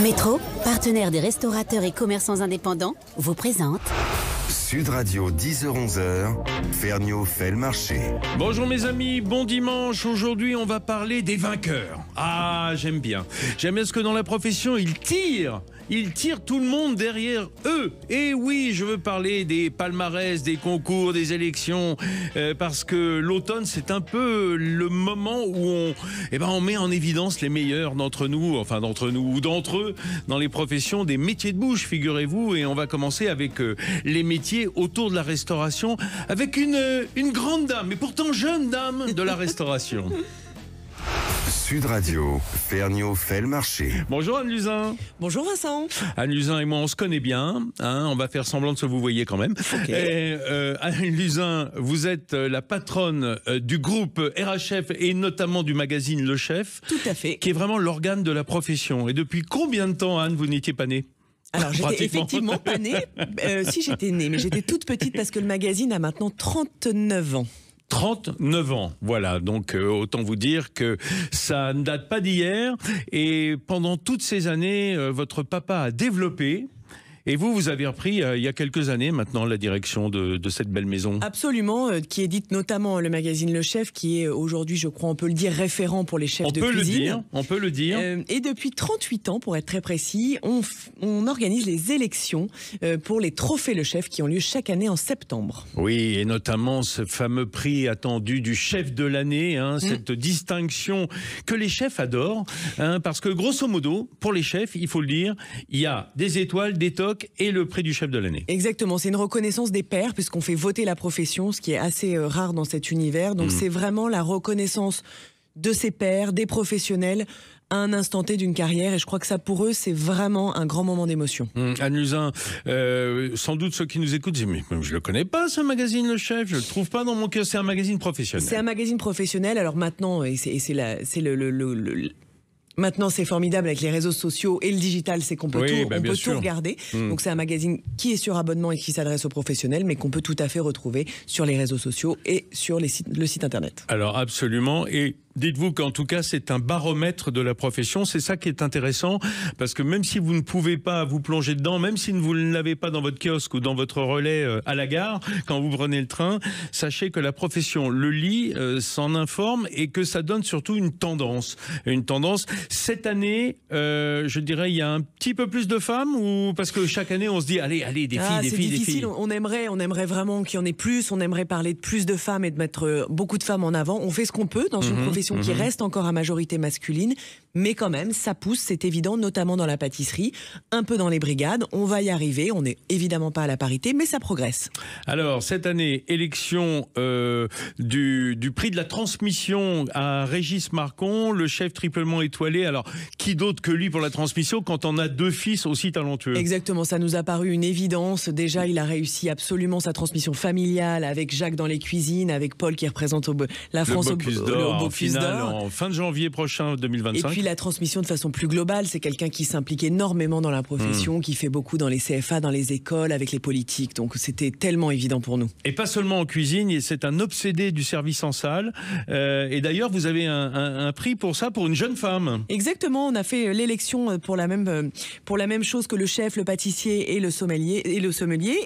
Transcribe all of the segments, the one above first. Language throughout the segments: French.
Métro, partenaire des restaurateurs et commerçants indépendants, vous présente Sud Radio, 10h-11h, Ferniaud fait le marché. Bonjour mes amis, bon dimanche. Aujourd'hui, on va parler des vainqueurs. Ah, j'aime bien. J'aime bien ce que dans la profession, ils tirent tout le monde derrière eux. Et oui, je veux parler des palmarès, des concours, des élections, parce que l'automne, c'est un peu le moment où on met en évidence les meilleurs d'entre nous ou d'entre eux, dans les professions des métiers de bouche, figurez-vous. Et on va commencer avec les métiers autour de la restauration, avec une grande dame, mais pourtant jeune dame de la restauration. Sud Radio, Ferniaud fait le marché. Bonjour Anne Luzin. Bonjour Vincent. Anne Luzin et moi, on se connaît bien. On va faire semblant de se vous voyez quand même. Okay. Anne Luzin, vous êtes la patronne du groupe RHF et notamment du magazine Le Chef. Tout à fait. Qui est vraiment l'organe de la profession. Et depuis combien de temps, Anne, vous n'étiez pas née ? Alors j'étais effectivement pas née. Si j'étais née, mais j'étais toute petite parce que le magazine a maintenant 39 ans. 39 ans, voilà, donc autant vous dire que ça ne date pas d'hier et pendant toutes ces années, votre papa a développé et vous avez repris il y a quelques années maintenant la direction de cette belle maison. Absolument, qui édite notamment le magazine Le Chef, qui est aujourd'hui, je crois, on peut le dire, référent pour les chefs de cuisine. On peut le dire. Et depuis 38 ans, pour être très précis, on organise les élections pour les trophées Le Chef qui ont lieu chaque année en septembre. Oui, et notamment ce fameux prix attendu du chef de l'année, cette distinction que les chefs adorent, parce que grosso modo, pour les chefs, il faut le dire, il y a des étoiles, des tocs, et le prix du chef de l'année. Exactement, c'est une reconnaissance des pairs puisqu'on fait voter la profession, ce qui est assez rare dans cet univers. Donc c'est vraiment la reconnaissance de ses pairs, des professionnels à un instant T d'une carrière, et je crois que ça pour eux c'est vraiment un grand moment d'émotion. Anne Luzin, sans doute ceux qui nous écoutent disent mais je le connais pas ce magazine Le Chef, je le trouve pas dans mon cœur, c'est un magazine professionnel. C'est un magazine professionnel, alors maintenant Maintenant, c'est formidable avec les réseaux sociaux et le digital, c'est qu'on peut tout regarder. Donc, c'est un magazine qui est sur abonnement et qui s'adresse aux professionnels, mais qu'on peut tout à fait retrouver sur les réseaux sociaux et sur le site internet. Alors, absolument. Et dites-vous qu'en tout cas, c'est un baromètre de la profession. C'est ça qui est intéressant, parce que même si vous ne pouvez pas vous plonger dedans, même si vous ne l'avez pas dans votre kiosque ou dans votre relais à la gare, quand vous prenez le train, sachez que la profession le lit, s'en informe et que ça donne surtout une tendance. Une tendance. Cette année, je dirais, il y a un petit peu plus de femmes, ou parce que chaque année, on se dit, allez, des filles, des filles, des filles. On aimerait vraiment qu'il y en ait plus. On aimerait parler de plus de femmes et de mettre beaucoup de femmes en avant. On fait ce qu'on peut dans une profession qui reste encore à majorité masculine, mais quand même, ça pousse, c'est évident, notamment dans la pâtisserie, un peu dans les brigades. On va y arriver. On n'est évidemment pas à la parité, mais ça progresse. Alors, cette année, élection du prix de la transmission à Régis Marcon, le chef triplement étoilé. Alors, qui d'autre que lui pour la transmission quand on a deux fils aussi talentueux? Exactement, ça nous a paru une évidence. Déjà, il a réussi absolument sa transmission familiale avec Jacques dans les cuisines, avec Paul qui représente la France au Bocuse d'Or en fin de janvier prochain 2025. Et puis la transmission de façon plus globale, c'est quelqu'un qui s'implique énormément dans la profession, qui fait beaucoup dans les CFA, dans les écoles, avec les politiques. Donc c'était tellement évident pour nous. Et pas seulement en cuisine, c'est un obsédé du service en salle. Et d'ailleurs, vous avez un prix pour ça, pour une jeune femme. Exactement, on a fait l'élection pour la même chose que le chef, le pâtissier et le sommelier.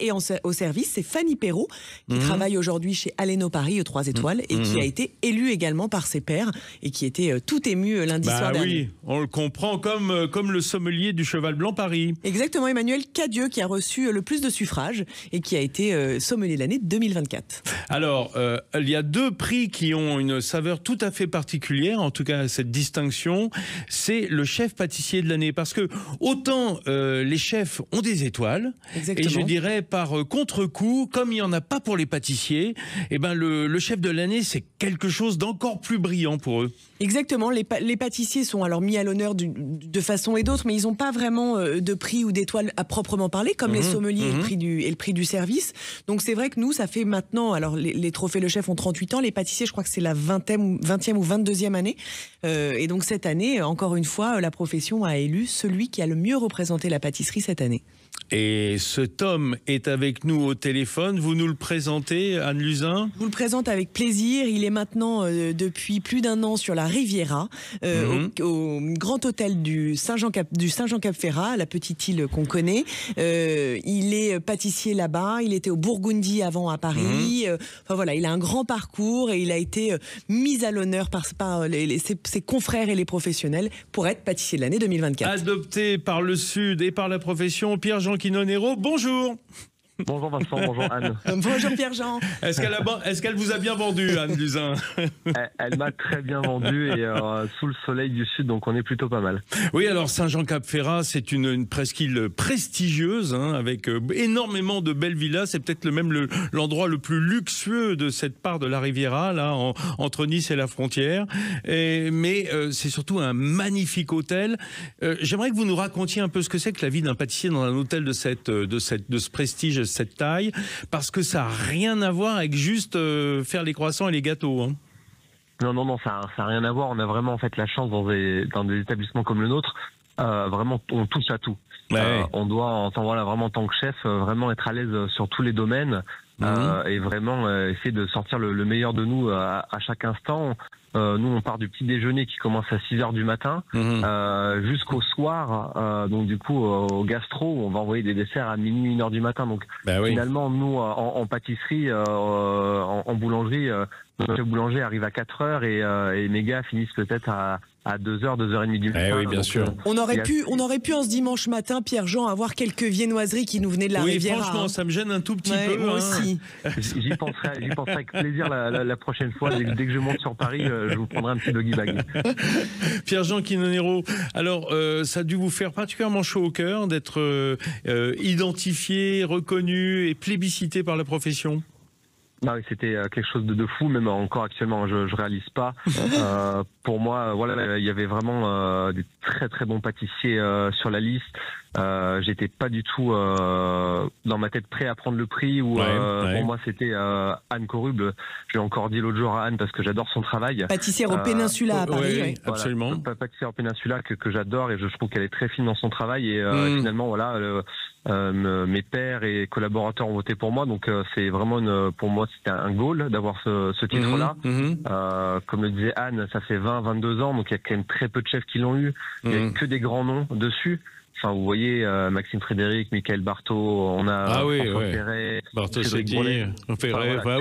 Et au service, c'est Fanny Perrault, qui travaille aujourd'hui chez Aleno Paris, 3 étoiles, et qui a été élue également par ses pairs, et qui était tout ému lundi soir dernier. Oui, on le comprend comme le sommelier du Cheval Blanc Paris. Exactement, Emmanuel Cadieux, qui a reçu le plus de suffrages et qui a été sommelier de l'année 2024. Alors, il y a 2 prix qui ont une saveur tout à fait particulière, en tout cas cette distinction, c'est le chef pâtissier de l'année, parce que autant les chefs ont des étoiles, exactement. Et je dirais par contre-coup, comme il n'y en a pas pour les pâtissiers, eh ben le chef de l'année, c'est quelque chose d'encore plus brillant pour eux. Exactement, les pâtissiers sont alors mis à l'honneur de façon et d'autre, mais ils n'ont pas vraiment de prix ou d'étoiles à proprement parler, comme les sommeliers et le prix du service. Donc c'est vrai que nous, ça fait maintenant, alors les trophées Le Chef ont 38 ans, les pâtissiers, je crois que c'est la 20e ou 22e année. Et donc cette année, encore une fois, la profession a élu celui qui a le mieux représenté la pâtisserie cette année. Et ce Tom est avec nous au téléphone. Vous nous le présentez, Anne Luzin? Je vous le présente avec plaisir. Il est maintenant, depuis plus plus d'1 an sur la Riviera, au grand hôtel du Saint-Jean-Cap-Ferrat, la petite île qu'on connaît. Il est pâtissier là-bas, il était au Burgundy avant à Paris. Enfin voilà, il a un grand parcours et il a été mis à l'honneur par ses confrères et les professionnels pour être pâtissier de l'année 2024. Adopté par le Sud et par la profession, Pierre-Jean Quinonero, bonjour. Bonjour Vincent, bonjour Anne. Bonjour Pierre-Jean. Est-ce qu'elle vous a bien vendu, Anne Buzyn? Elle m'a très bien vendu et sous le soleil du Sud, donc on est plutôt pas mal. Oui, alors Saint-Jean-Cap-Ferrat, c'est une presqu'île prestigieuse, avec énormément de belles villas. C'est peut-être l'endroit le plus luxueux de cette part de la Riviera, là, entre Nice et la frontière. Mais c'est surtout un magnifique hôtel. J'aimerais que vous nous racontiez un peu ce que c'est que la vie d'un pâtissier dans un hôtel de ce prestige, cette taille, parce que ça n'a rien à voir avec juste faire les croissants et les gâteaux. Hein. Non, ça n'a rien à voir. On a vraiment en fait la chance dans des établissements comme le nôtre, vraiment on touche à tout. Ouais. On doit, vraiment en tant que chef, vraiment être à l'aise sur tous les domaines et vraiment essayer de sortir le meilleur de nous à chaque instant. Nous, on part du petit déjeuner qui commence à 6h du matin jusqu'au soir. Donc, du coup, au gastro, on va envoyer des desserts à minuit, 1h du matin. Donc, finalement, nous, en pâtisserie, en boulangerie, notre boulanger arrive à 4h et mes gars finissent peut-être à 2h, 2h30 du matin. Oui, bien sûr. On aurait pu en ce dimanche matin, Pierre-Jean, avoir quelques viennoiseries qui nous venaient de la Riviera. Oui, franchement, ça me gêne un tout petit peu. Moi aussi. J'y penserai avec plaisir la prochaine fois. Dès que je monte sur Paris, je vous prendrai un petit doggy bag. Pierre-Jean Quinonero, alors ça a dû vous faire particulièrement chaud au cœur d'être identifié, reconnu et plébiscité par la profession? Oui, c'était quelque chose de fou, même encore actuellement, je réalise pas. Pour moi, voilà, il y avait vraiment des très très bons pâtissiers sur la liste. J'étais pas du tout dans ma tête prêt à prendre le prix. Pour moi, c'était Anne Coruble. Je l'ai encore dit l'autre jour à Anne parce que j'adore son travail. Pâtissière au Péninsula à Paris. Oui, absolument. Voilà, pâtissière au Péninsula que j'adore et je trouve qu'elle est très fine dans son travail. Et finalement, voilà. Mes pairs et collaborateurs ont voté pour moi, donc c'est vraiment pour moi c'était un goal d'avoir ce titre-là. Comme le disait Anne, ça fait 20-22 ans, donc il y a quand même très peu de chefs qui l'ont eu. Il n'y a que des grands noms dessus. Enfin, vous voyez, Maxime Frédéric, Michael Barthaud, on a François Ferret,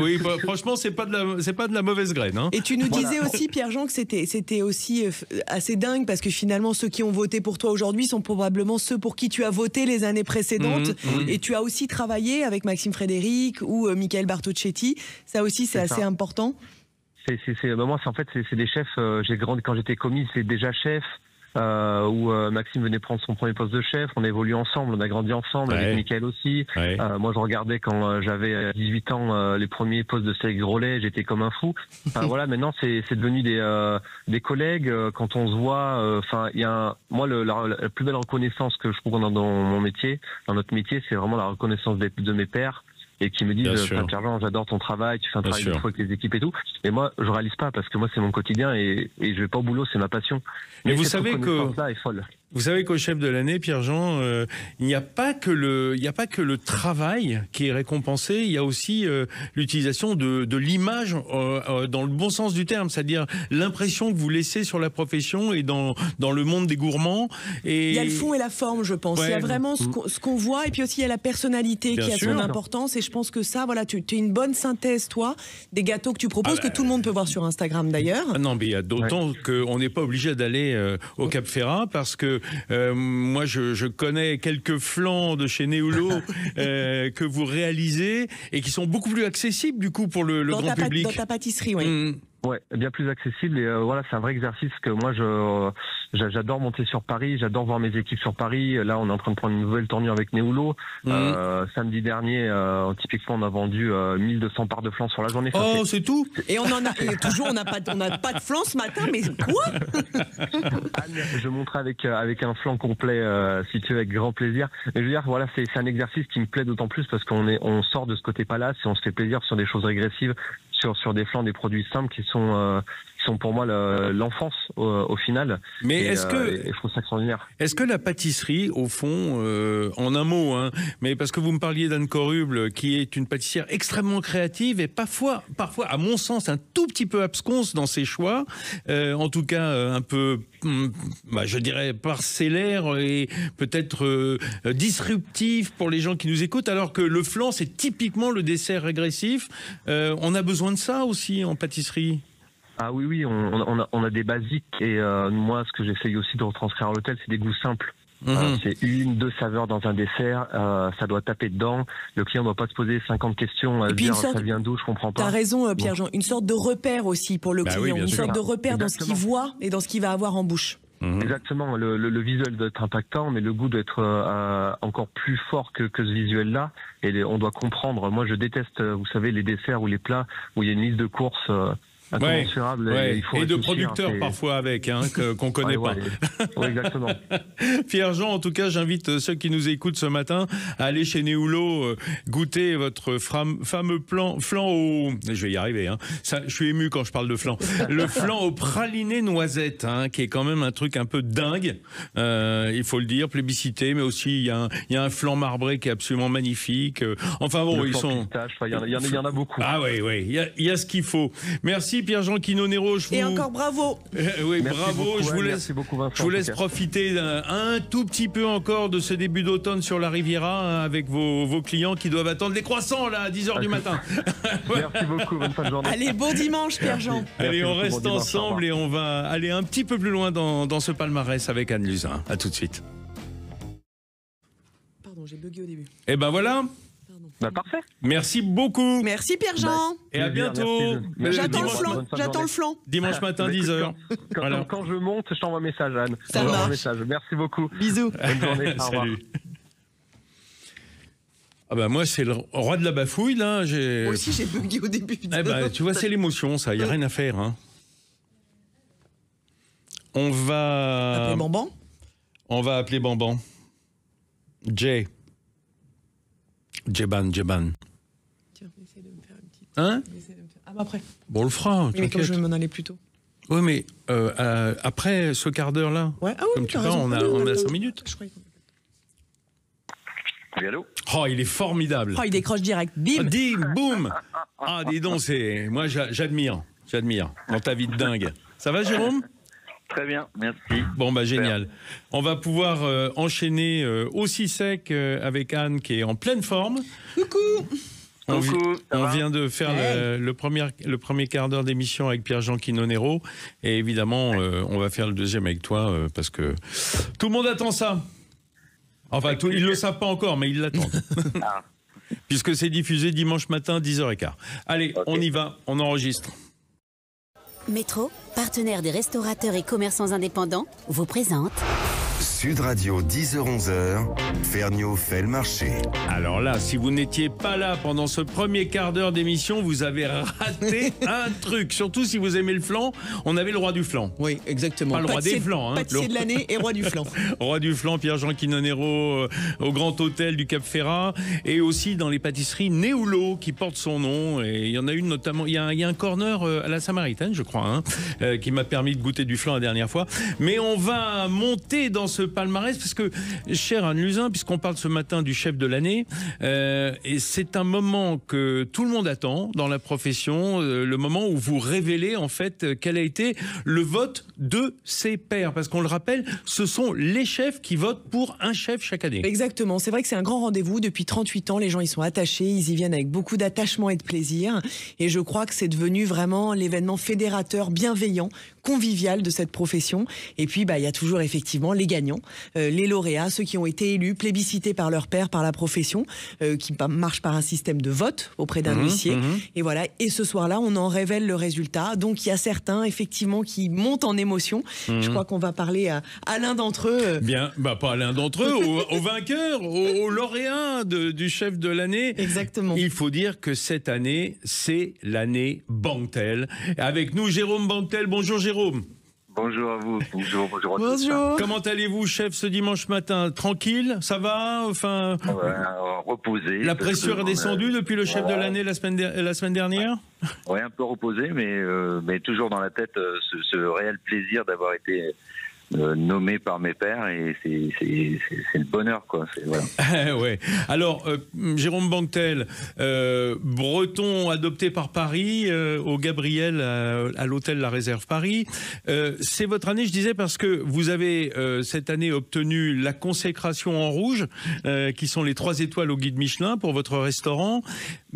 oui, franchement, c'est pas de la mauvaise graine. Hein. Et tu nous disais aussi, Pierre-Jean, que c'était aussi assez dingue parce que finalement, ceux qui ont voté pour toi aujourd'hui sont probablement ceux pour qui tu as voté les années précédentes. Et tu as aussi travaillé avec Maxime Frédéric ou Michael Bartocchetti. Ça aussi, c'est assez important. Moi, en fait, c'est des chefs. J'ai grandi quand j'étais commis, c'est déjà chef. Où Maxime venait prendre son premier poste de chef, on a évolué ensemble, on a grandi ensemble, avec Michael aussi. Moi je regardais quand j'avais 18 ans les premiers postes de Cédric Grolet, j'étais comme un fou. Voilà, maintenant c'est devenu des collègues. Quand on se voit, il y a moi la plus belle reconnaissance que je trouve dans mon métier, dans notre métier, c'est vraiment la reconnaissance de mes pairs. Et qui me disent Pierre-Jean, j'adore ton travail, tu fais un travail de fou avec les équipes et tout. Et moi, je réalise pas parce que moi, c'est mon quotidien et je vais pas au boulot, c'est ma passion. Mais vous savez que est folle. Vous savez qu'au chef de l'année, Pierre-Jean, il n'y a pas que le travail qui est récompensé, il y a aussi l'utilisation de l'image dans le bon sens du terme, c'est-à-dire l'impression que vous laissez sur la profession et dans le monde des gourmands. Et il y a le fond et la forme, je pense. Il y a vraiment ce qu'on voit et puis aussi il y a la personnalité qui a son importance. Et je pense que ça, voilà, tu es une bonne synthèse, toi, des gâteaux que tu proposes, que tout le monde peut voir sur Instagram d'ailleurs. Non, mais il y a d'autant qu'on n'est pas obligé d'aller au Cap Ferrat parce que moi, je connais quelques flancs de chez Néoulo que vous réalisez et qui sont beaucoup plus accessibles du coup pour le grand public. Dans ta pâtisserie, oui. Ouais, bien plus accessible et voilà, c'est un vrai exercice que moi j'adore monter sur Paris, j'adore voir mes équipes sur Paris. Là, on est en train de prendre une nouvelle tournure avec Néoulo. Samedi dernier, typiquement, on a vendu 1200 parts de flan sur la journée. Oh, c'est tout. Et on en a toujours, on n'a pas de flan ce matin, mais quoi? Anne, je montrerai avec un flan complet, si tu veux, avec grand plaisir. Mais je veux dire, voilà, c'est un exercice qui me plaît d'autant plus parce on sort de ce côté palace et on se fait plaisir sur des choses régressives. Sur des flans, des produits simples qui sont sont pour moi l'enfance au final. Mais est-ce que je trouve ça extraordinaire. Est-ce que la pâtisserie, au fond, en un mot, hein, mais parce que vous me parliez d'Anne Coruble, qui est une pâtissière extrêmement créative et parfois, à mon sens, un tout petit peu absconce dans ses choix, en tout cas un peu, je dirais, parcellaire et peut-être disruptif pour les gens qui nous écoutent, alors que le flan, c'est typiquement le dessert régressif. On a besoin de ça aussi en pâtisserie. Ah oui, on a des basiques et moi, ce que j'essaye aussi de retranscrire à l'hôtel, c'est des goûts simples. C'est 1-2 saveurs dans un dessert, ça doit taper dedans. Le client ne doit pas se poser 50 questions, dire ça vient d'où, je comprends pas. T'as raison, Pierre-Jean, une sorte de repère aussi pour le client, oui, une sorte de repère dans ce qu'il voit et dans ce qu'il va avoir en bouche. Exactement, le visuel doit être impactant, mais le goût doit être encore plus fort que ce visuel-là. Et on doit comprendre. Moi, je déteste, vous savez, les desserts ou les plats où il y a une liste de courses incommensurable. Ouais. Il faut et de réfléchir, producteurs parfois avec, qu'on connaît pas. Ouais, exactement. Pierre-Jean, en tout cas, j'invite ceux qui nous écoutent ce matin à aller chez Néoulo goûter votre fameux flan au... Je vais y arriver, hein. Ça, je suis ému quand je parle de flan. Le flan au praliné noisette, qui est quand même un truc un peu dingue, il faut le dire, plébiscité, mais aussi il y a un flan marbré qui est absolument magnifique. Enfin bon, ils sont... Il y en a beaucoup. Ah oui, il y a ce qu'il faut. Merci Pierre-Jean Quinonero. Et encore bravo. Oui, merci bravo. Beaucoup, je vous laisse profiter un tout petit peu encore de ce début d'automne sur la Riviera avec vos clients qui doivent attendre les croissants là à 10h du matin. Merci beaucoup, bonne fin de journée. Allez, bon dimanche Pierre-Jean. Allez, on reste ensemble et on va aller un petit peu plus loin dans ce palmarès avec Anne Luzin. À tout de suite. Pardon, j'ai bugué au début. Et ben voilà. Parfait. Merci beaucoup. Merci Pierre-Jean. Et à bientôt. J'attends le flan. Dimanche matin, 10h. Quand je monte, je t'envoie un message, Anne. Ça marche. Merci beaucoup. Bisous. Bonne journée. Au revoir. Salut. Ah bah moi, c'est le roi de la bafouille, là. Moi aussi, j'ai bugué au début. Tu vois, c'est l'émotion, ça. Il n'y a rien à faire. On va... Appeler Bamban. On va appeler Bamban. Jeban. Tiens, essaye de me faire une petite... après. Bon, on le fera, mais quand je vais m'en aller plus tôt. Oui, mais après ce quart d'heure-là, comme tu vois, on a 5 minutes. Je crois Oui, allô. Oh, il est formidable. Oh, il décroche direct. Bim. Boum. Ah, dis donc, moi, j'admire dans ta vie de dingue. Ça va, Jérôme ? Très bien, merci. Bon, génial. On va pouvoir enchaîner aussi sec avec Anne qui est en pleine forme. Coucou. On vient de faire le premier quart d'heure d'émission avec Pierre-Jean Quinonero. Et évidemment, on va faire le deuxième avec toi parce que tout le monde attend ça. Enfin, ils ne le savent pas encore, mais ils l'attendent. Puisque c'est diffusé dimanche matin, 10h15. Allez, on y va, on enregistre. Métro, partenaire des restaurateurs et commerçants indépendants, vous présente... Sud Radio, 10h-11h, Ferniaud fait le marché. Alors là, si vous n'étiez pas là pendant ce premier quart d'heure d'émission, vous avez raté un truc. Surtout si vous aimez le flan, on avait le roi du flan. Oui, exactement. Pas le roi des flans. Pâtissier de l'année et roi du flan. Roi du flan, Pierre-Jean Quinonero au Grand Hôtel du Cap Ferrat. Et aussi dans les pâtisseries Néoulo qui portent son nom. Et il y en a une notamment, il y a un corner à la Samaritaine, je crois, qui m'a permis de goûter du flan la dernière fois. Mais on va monter dans ce palmarès parce que, cher Anne Luzin, puisqu'on parle ce matin du chef de l'année, et c'est un moment que tout le monde attend dans la profession, le moment où vous révélez en fait quel a été le vote de ses pairs, parce qu'on le rappelle, ce sont les chefs qui votent pour un chef chaque année. Exactement, c'est vrai que c'est un grand rendez-vous depuis 38 ans, les gens y sont attachés, ils y viennent avec beaucoup d'attachement et de plaisir, et je crois que c'est devenu vraiment l'événement fédérateur, bienveillant, convivial de cette profession. Et puis il y a toujours effectivement les gagnants, les lauréats, ceux qui ont été élus, plébiscités par leur pairs, par la profession, qui marche par un système de vote auprès d'un huissier. Et voilà. Et ce soir-là, on en révèle le résultat. Donc il y a certains effectivement qui montent en émotion. Je crois qu'on va parler à l'un d'entre eux. Bien, pas à l'un d'entre eux, au vainqueur, au lauréat du chef de l'année. Exactement. Il faut dire que cette année, c'est l'année Banquetel. Avec nous, Jérôme Banquetel. Bonjour Jérôme. Bonjour à vous. Bonjour à tous. Bonjour. Comment allez-vous, chef, ce dimanche matin? Tranquille? Ça va? Enfin, reposé. la pression est descendue depuis le chef de l'année la semaine dernière? Oui, un peu reposé, mais toujours dans la tête ce réel plaisir d'avoir été nommé par mes pairs, et c'est le bonheur, quoi. Voilà. Ouais. Alors, Jérôme Banquetel, breton adopté par Paris, au Gabriel, à l'hôtel La Réserve Paris. C'est votre année, je disais, parce que vous avez cette année obtenu la consécration en rouge, qui sont les 3 étoiles au guide Michelin pour votre restaurant.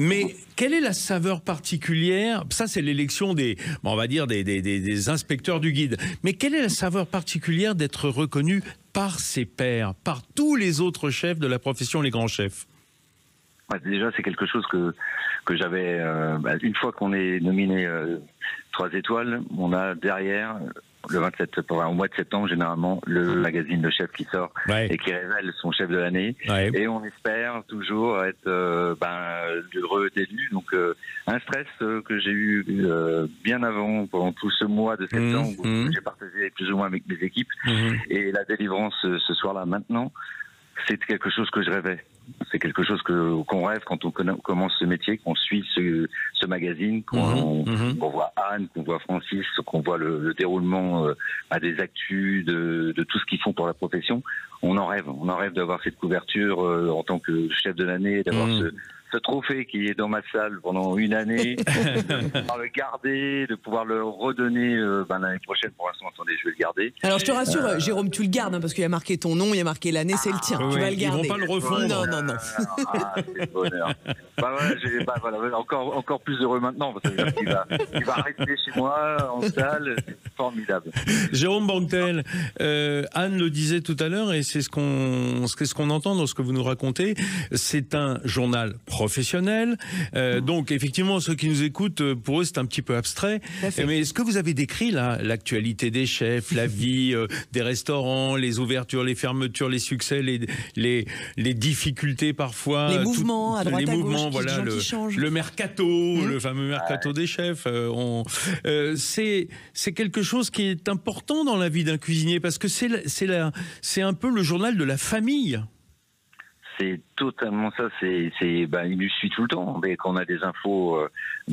Mais quelle est la saveur particulière? Ça, c'est l'élection on va dire des inspecteurs du guide. Mais quelle est la saveur particulière d'être reconnu par ses pairs, par tous les autres chefs de la profession, les grands chefs? Déjà, c'est quelque chose que j'avais... une fois qu'on est nominé 3 étoiles, on a derrière... Le 27, au mois de septembre, généralement, le magazine de chef qui sort et qui révèle son chef de l'année. Ouais. Et on espère toujours être heureux d'élu. Donc, un stress que j'ai eu bien avant, pendant tout ce mois de septembre, où j'ai partagé plus ou moins avec mes équipes. Et la délivrance ce soir-là, maintenant, c'est quelque chose que je rêvais. C'est quelque chose qu'on rêve quand on commence ce métier, qu'on suit ce magazine, qu'on voit Anne, qu'on voit Francis, qu'on voit le déroulement des actus, de tout ce qu'ils font pour la profession. On en rêve d'avoir cette couverture en tant que chef de l'année, d'avoir ce trophée qui est dans ma salle pendant une année, de pouvoir le garder, de pouvoir le redonner l'année prochaine. Pour l'instant, attendez, je vais le garder. Alors je te rassure, Jérôme, tu le gardes, parce qu'il y a marqué ton nom, il y a marqué l'année, c'est le tien. Tu vas le garder. Ils vont pas le refondre. Non. C'est le bonheur. Encore plus heureux maintenant, parce qu'il va rester chez moi en salle. C'est formidable. Jérôme Banquetel, Anne le disait tout à l'heure, et c'est ce qu'on entend dans ce que vous nous racontez. C'est un journal professionnel. Donc, effectivement, ceux qui nous écoutent, pour eux, c'est un petit peu abstrait. Mais est-ce que vous avez décrit là l'actualité des chefs, la vie des restaurants, les ouvertures, les fermetures, les succès, les difficultés parfois, les mouvements à droite à gauche, voilà, le mercato, le fameux mercato des chefs. C'est quelque chose qui est important dans la vie d'un cuisinier, parce que c'est un peu le journal de la famille. C'est totalement ça. Il nous suit tout le temps. Dès qu'on a des infos,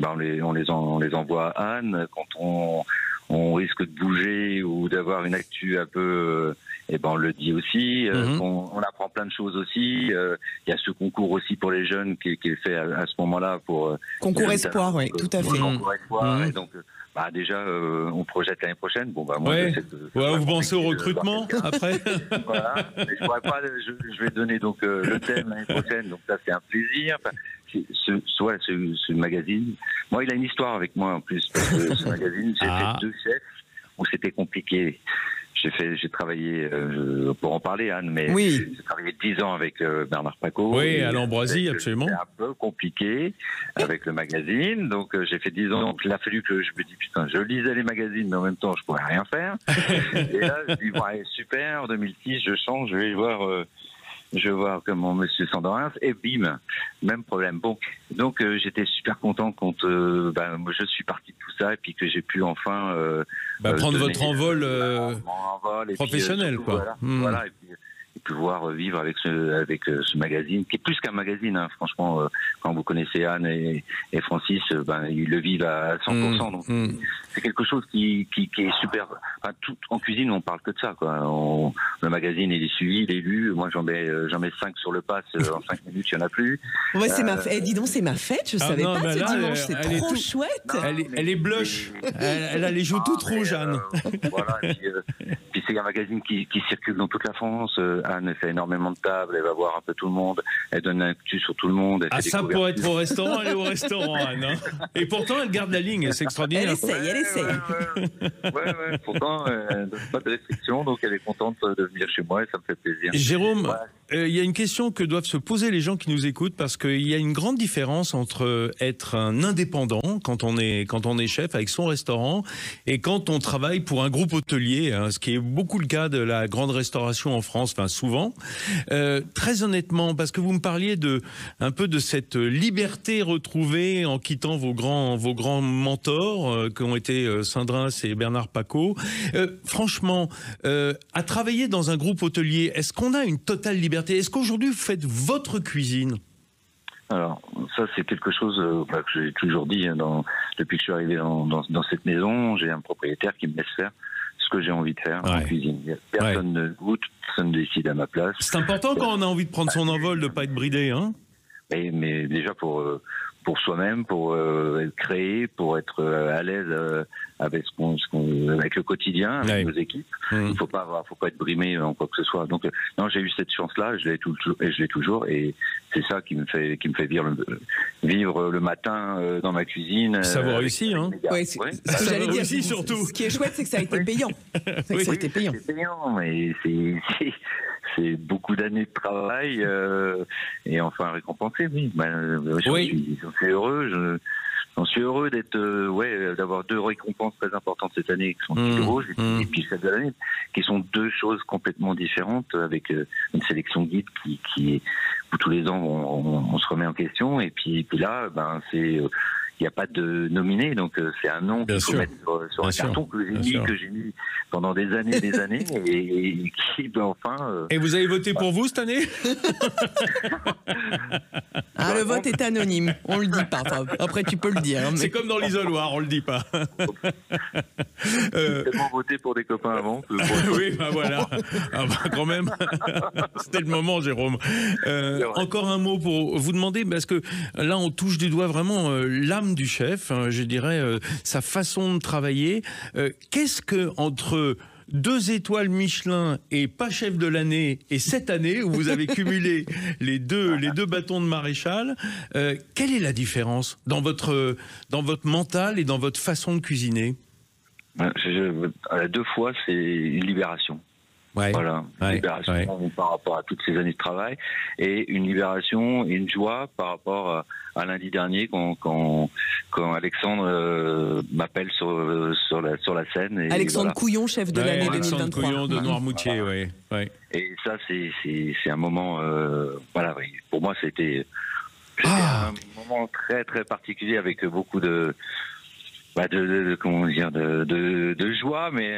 on les envoie à Anne. Quand on risque de bouger ou d'avoir une actu un peu, on le dit aussi. On apprend plein de choses aussi. Il y a ce concours aussi pour les jeunes qui est fait à ce moment-là pour concours espoir, oui, tout à fait. Concours espoir. Et donc déjà, on projette l'année prochaine. Bon, moi, vous pensez au recrutement après. Voilà. Mais je vais donner donc le thème l'année prochaine. Donc ça, c'est un plaisir. Ce magazine. Moi, il a une histoire avec moi en plus. Parce que ce magazine, j'ai fait 2 chefs où c'était compliqué. J'ai travaillé, pour en parler, Anne, mais j'ai travaillé 10 ans avec Bernard Paco. Oui, à l'Ambroisie, absolument. C'était un peu compliqué avec le magazine. Donc, j'ai fait 10 ans. Donc, il a fallu que je me dise, putain, je lisais les magazines, mais en même temps, je pouvais rien faire. Et là, je dis, super, en 2006, je change, je vais voir comment Monsieur Sandorins, et bim, même problème. Bon, donc j'étais super content quand je suis parti de tout ça, et puis que j'ai pu enfin prendre votre envol professionnel, surtout, quoi. Voilà, et puis pouvoir vivre avec ce magazine, qui est plus qu'un magazine, hein, franchement. Quand vous connaissez Anne et Francis, ils le vivent à 100%. Donc c'est quelque chose qui est super. Enfin, tout en cuisine, on parle que de ça, quoi. Le magazine, il est suivi, il est lu. Moi, j'en mets 5 sur le pass. En 5 minutes, il n'y en a plus. Ouais, c'est ma fête. Dis donc, c'est ma fête. Je savais pas ce dimanche. C'est trop chouette. Elle est blush. Elle a les joues toutes rouges, Anne. Voilà. Puis c'est un magazine qui circule dans toute la France. Anne fait énormément de tables, elle va voir un peu tout le monde, elle donne un actu sur tout le monde. Ça pour être au restaurant, elle est au restaurant, Anne. Hein. Et pourtant, elle garde la ligne, c'est extraordinaire. Elle essaye. Ouais. Pourtant, elle donne pas de restrictions, donc elle est contente de venir chez moi et ça me fait plaisir. Jérôme, il y a une question que doivent se poser les gens qui nous écoutent, parce qu'il y a une grande différence entre être un indépendant quand on est chef avec son restaurant et quand on travaille pour un groupe hôtelier, hein, ce qui est beaucoup le cas de la grande restauration en France, enfin souvent. Très honnêtement, parce que vous me parliez un peu de cette liberté retrouvée en quittant vos grands mentors qui ont été Sindrin et Bernard Pacot. Franchement, à travailler dans un groupe hôtelier, est-ce qu'on a une totale liberté? Est-ce qu'aujourd'hui vous faites votre cuisine? Alors, ça, c'est quelque chose que j'ai toujours dit depuis que je suis arrivé dans cette maison. J'ai un propriétaire qui me laisse faire ce que j'ai envie de faire en cuisine. Personne ne goûte, personne ne décide à ma place. C'est important quand on a envie de prendre son envol, de ne pas être bridé, hein? Mais déjà pour soi-même, pour créer, pour être à l'aise avec avec le quotidien, avec nos équipes. Il faut pas être brimé en quoi que ce soit. Donc non, j'ai eu cette chance-là, je l'ai toujours, et c'est ça qui me fait vivre le matin dans ma cuisine. Ça vous réussit, hein? Oui, c'est ce que j'allais dire. Aussi, surtout. Ce qui est chouette, c'est que ça a été payant. C'est payant, mais c'est beaucoup d'années de travail et enfin récompensé, oui. J'en suis heureux. J'en suis heureux d'avoir 2 récompenses très importantes cette année, qui sont Guide Rouge et puis celle de l'année, qui sont 2 choses complètement différentes, avec une sélection guide qui où tous les ans on se remet en question, et puis là, il n'y a pas de nominé, donc c'est un nom qu'il faut mettre sur un carton que j'ai mis pendant des années et qui enfin... Et vous avez voté pour vous cette année? Le vote est anonyme, on le dit pas. Enfin, après tu peux le dire. Mais... C'est comme dans l'isoloir, on le dit pas. J'ai tellement voté pour des copains avant. Oui, voilà. Quand même, c'était le moment, Jérôme. Encore un mot pour vous demander, parce que là on touche du doigt vraiment l'âme du chef, je dirais, sa façon de travailler. Qu'est-ce que, entre 2 étoiles Michelin et pas chef de l'année, et cette année où vous avez cumulé les deux bâtons de maréchal, quelle est la différence dans votre mental et dans votre façon de cuisiner? 2 fois, c'est une libération. Voilà, une libération par rapport à toutes ces années de travail, et une libération et une joie par rapport à lundi dernier quand Alexandre m'appelle sur la scène. Et Alexandre Couillon, chef de l'année 2023. Alexandre Couillon de Noirmoutier, Et ça, c'est un moment, pour moi, c'était un moment très très particulier, avec beaucoup de joie, mais